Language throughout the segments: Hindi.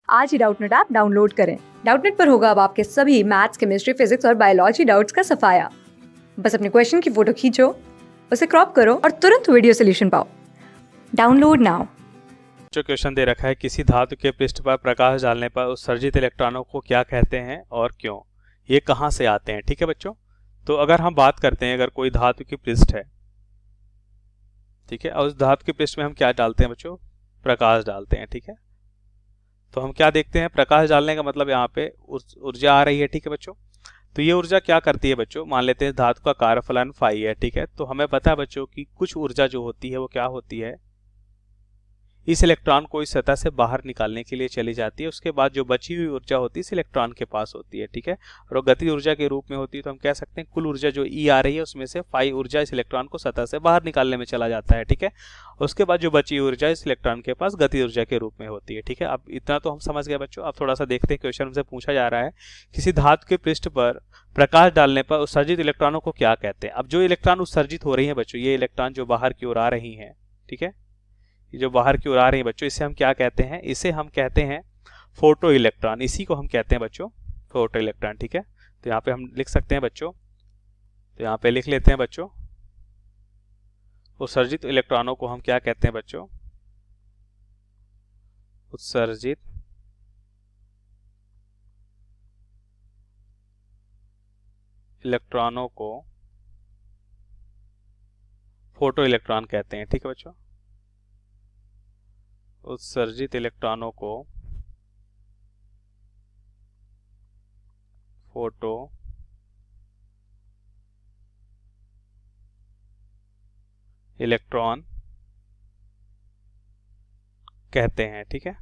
आज ही डाउटनेट ऐप डाउनलोड करें। डाउटनेट पर होगा अब आपके सभी मैथ्स, केमिस्ट्री, फिजिक्स और बायोलॉजी डाउट्स का सफाया। बस अपने क्वेश्चन की फोटो खींचो, उसे क्रॉप करो और तुरंत वीडियो सोल्यूशन पाओ। Download now. जो क्वेश्चन दे रखा है, किसी धातु के पृष्ठ पर प्रकाश डालने पर उत्सर्जित इलेक्ट्रॉनों को क्या कहते हैं और क्यों, ये कहाँ से आते हैं। ठीक है बच्चों, तो अगर हम बात करते हैं, अगर कोई धातु की पृष्ठ है, ठीक है, और उस धातु के पृष्ठ में हम क्या डालते हैं बच्चों, प्रकाश डालते हैं। ठीक है, तो हम क्या देखते हैं, प्रकाश डालने का मतलब यहाँ पे ऊर्जा आ रही है। ठीक है बच्चों, तो ये ऊर्जा क्या करती है बच्चों, मान लेते हैं धातु का कार्यफलन फाई है। ठीक है, तो हमें पता है बच्चों कि कुछ ऊर्जा जो होती है वो क्या होती है, इस इलेक्ट्रॉन को इस सतह से बाहर निकालने के लिए चली जाती है। उसके बाद जो बची हुई ऊर्जा होती है इस इलेक्ट्रॉन के पास होती है। ठीक है, और गति ऊर्जा के रूप में होती है, तो हम कह सकते हैं कुल ऊर्जा जो ई आ रही है उसमें से फाई ऊर्जा इस इलेक्ट्रॉन को सतह से बाहर निकालने में चला जाता है। ठीक है, उसके बाद जो बची ऊर्जा इस इलेक्ट्रॉन के पास गति ऊर्जा के रूप में होती है। ठीक है, अब इतना तो हम समझ गए बच्चों। अब थोड़ा सा देखते हैं, क्वेश्चन हमसे पूछा जा रहा है, किसी धातु के पृष्ठ पर प्रकाश डालने पर उत्सर्जित इलेक्ट्रॉनों को क्या कहते हैं। अब जो इलेक्ट्रॉन उत्सर्जित हो रही है बच्चों, ये इलेक्ट्रॉन जो बाहर की ओर आ रही है, ठीक है, जो बाहर की ओर आ रही है बच्चों, इसे हम क्या कहते हैं, इसे हम कहते हैं फोटो इलेक्ट्रॉन। इसी को हम कहते हैं बच्चों फोटो इलेक्ट्रॉन। ठीक है, तो यहाँ पे हम लिख सकते हैं बच्चों, तो यहाँ पे लिख लेते हैं बच्चों, उत्सर्जित इलेक्ट्रॉनों को हम क्या कहते हैं बच्चों, उत्सर्जित इलेक्ट्रॉनों को फोटो इलेक्ट्रॉन कहते हैं। ठीक है बच्चों, उत्सर्जित इलेक्ट्रॉनों को फोटो इलेक्ट्रॉन कहते हैं। ठीक है,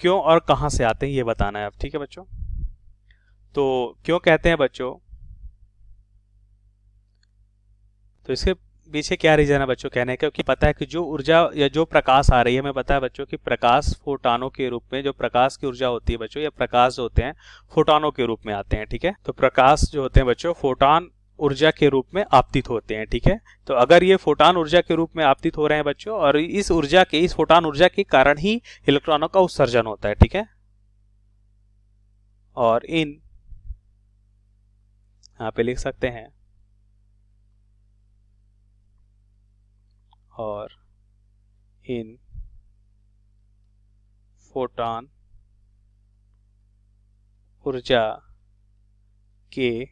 क्यों और कहां से आते हैं ये बताना है अब। ठीक है बच्चों, तो क्यों कहते हैं बच्चों, तो इसके पीछे क्या रीजन है बच्चों कहने का, क्योंकि पता है कि जो ऊर्जा या जो प्रकाश आ रही है, हमें पता है बच्चों कि प्रकाश फोटानों के रूप में, जो प्रकाश की ऊर्जा होती है बच्चों, या प्रकाश जो होते हैं फोटानों के रूप में आते हैं। ठीक है, तो प्रकाश जो होते हैं बच्चों फोटान ऊर्जा के रूप में आपतित होते हैं। ठीक है, तो अगर ये फोटान ऊर्जा के रूप में आपतित हो रहे हैं बच्चों, और इस फोटान ऊर्जा के कारण ही इलेक्ट्रॉनों का उत्सर्जन होता है। ठीक है, और यहाँ पे लिख सकते हैं, और इन फोटॉन ऊर्जा के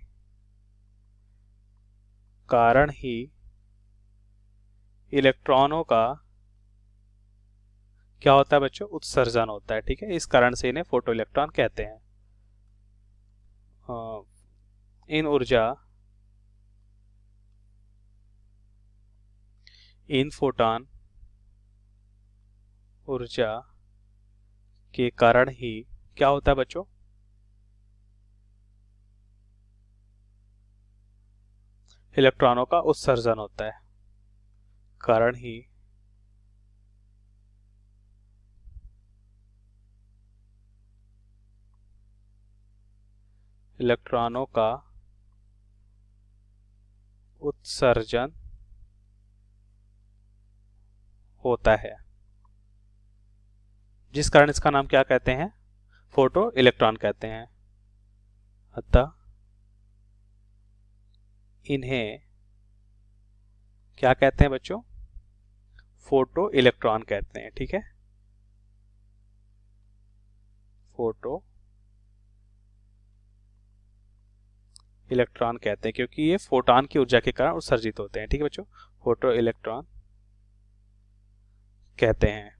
कारण ही इलेक्ट्रॉनों का क्या होता है बच्चों, उत्सर्जन होता है। ठीक है, इस कारण से इन्हें फोटो इलेक्ट्रॉन कहते हैं। इन फोटॉन ऊर्जा के कारण ही क्या होता है बच्चों, इलेक्ट्रॉनों का उत्सर्जन होता है, कारण ही इलेक्ट्रॉनों का उत्सर्जन होता है, जिस कारण इसका नाम क्या कहते हैं, फोटो इलेक्ट्रॉन कहते हैं। अतः इन्हें क्या कहते हैं बच्चों, फोटो इलेक्ट्रॉन कहते हैं। ठीक है, फोटो इलेक्ट्रॉन कहते हैं क्योंकि ये फोटॉन की ऊर्जा के कारण उत्सर्जित होते हैं। ठीक है बच्चों, फोटो इलेक्ट्रॉन कहते हैं।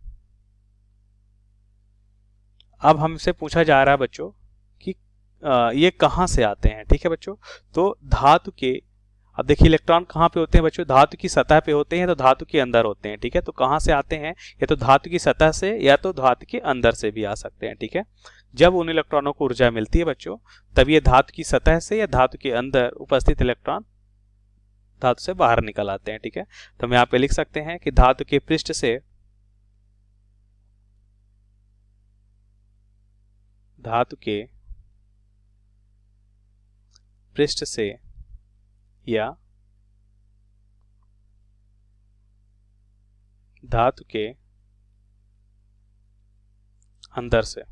अब हमसे पूछा जा रहा है बच्चों कि ये कहां से आते हैं। ठीक है बच्चों, तो धातु के, अब देखिए इलेक्ट्रॉन कहाँ पे होते हैं बच्चों, धातु की सतह पे होते हैं तो धातु के अंदर होते हैं। ठीक है, तो कहाँ से आते हैं, या तो धातु की सतह से या तो धातु के अंदर से भी आ सकते हैं। ठीक है, जब उन इलेक्ट्रॉनों को ऊर्जा मिलती है बच्चों, तब ये धातु की सतह से या धातु के अंदर उपस्थित इलेक्ट्रॉन धातु से बाहर निकल आते हैं। ठीक है, तो हम यहाँ पे लिख सकते हैं कि धातु के पृष्ठ से या धातु के अंदर से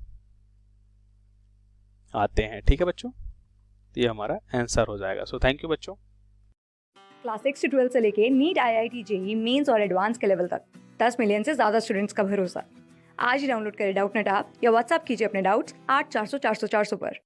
आते हैं। ठीक है बच्चों, तो ये हमारा आंसर हो जाएगा। सो थैंक यू बच्चों। क्लास 6 से 12 से लेके नीट, IIT, जेईई मेंस और एडवांस के लेवल तक 10 मिलियन से ज्यादा स्टूडेंट्स का भरोसा। आज ही डाउनलोड करें डाउटनेट ऐप या व्हाट्सएप कीजिए अपने डाउट्स 8400 400 400 पर।